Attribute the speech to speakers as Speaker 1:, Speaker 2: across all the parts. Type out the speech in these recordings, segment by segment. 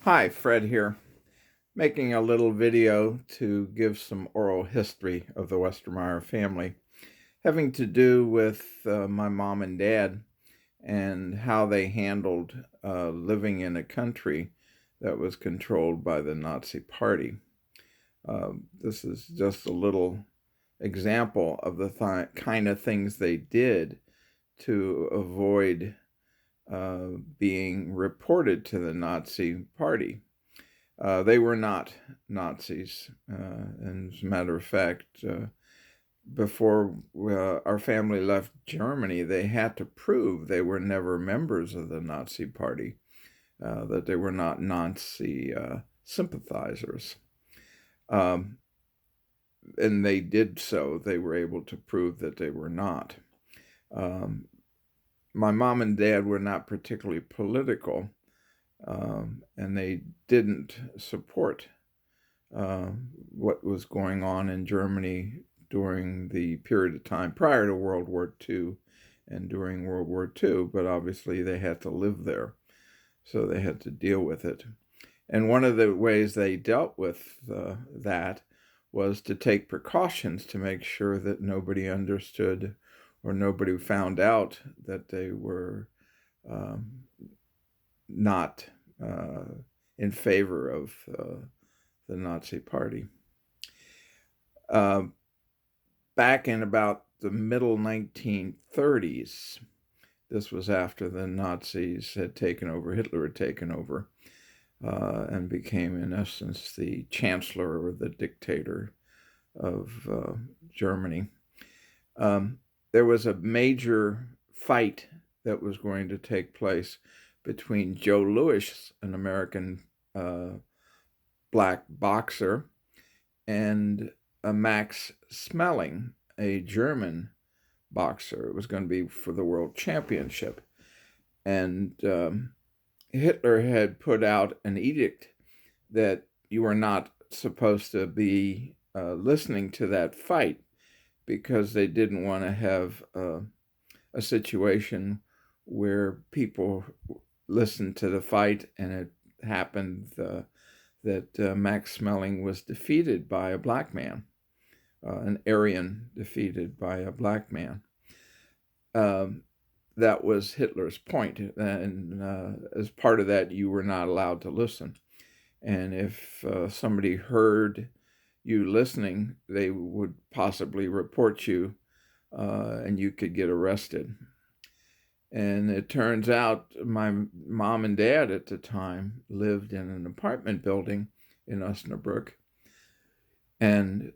Speaker 1: Hi, Fred here, making a little video to give some oral history of the Westermeyer family, having to do with my mom and dad and how they handled living in a country that was controlled by the Nazi Party. This is just a little example of the kind of things they did to avoid being reported to the Nazi Party. They were not Nazis. And as a matter of fact, before our family left Germany, they had to prove they were never members of the Nazi Party, that they were not Nazi sympathizers. Um, and they did so. They were able to prove that they were not. Um, my mom and dad were not particularly political, and they didn't support what was going on in Germany during the period of time prior to World War II and during World War II, but obviously they had to live there, so they had to deal with it. And one of the ways they dealt with that was to take precautions to make sure that nobody understood or nobody found out that they were not in favor of the Nazi Party. Back in about the middle 1930s, this was after the Nazis had taken over, Hitler had taken over, and became, in essence, the chancellor or the dictator of Germany. There was a major fight that was going to take place between Joe Louis, an American black boxer, and Max Schmeling, a German boxer. It was going to be for the World Championship. And Hitler had put out an edict that you were not supposed to be listening to that fight because they didn't want to have a situation where people listened to the fight and it happened that Max Schmeling was defeated by a black man, an Aryan defeated by a black man. That was Hitler's point, and as part of that, you were not allowed to listen. And if somebody heard you listening, they would possibly report you, and you could get arrested. And it turns out my mom and dad at the time lived in an apartment building in Osnabrück. And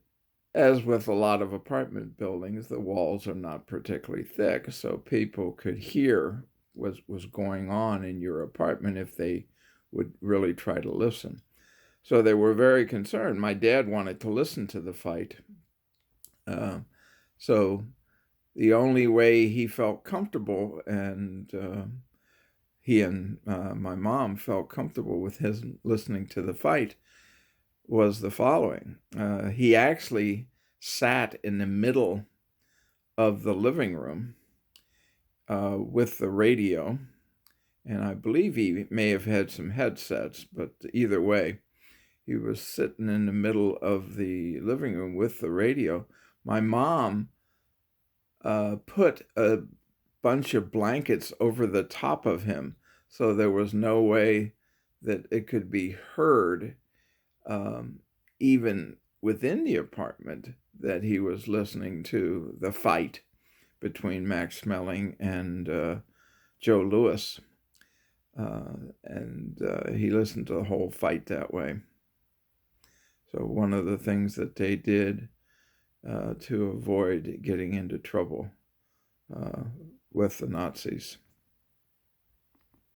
Speaker 1: as with a lot of apartment buildings, the walls are not particularly thick, so people could hear what was going on in your apartment if they would really try to listen. So they were very concerned. My dad wanted to listen to the fight. So the only way he felt comfortable, and he and my mom felt comfortable with his listening to the fight, was the following. He actually sat in the middle of the living room with the radio, and I believe he may have had some headsets, but either way, he was sitting in the middle of the living room with the radio. My mom put a bunch of blankets over the top of him, so there was no way that it could be heard, even within the apartment, that he was listening to the fight between Max Schmeling and Joe Louis. And he listened to the whole fight that way. So one of the things that they did to avoid getting into trouble with the Nazis.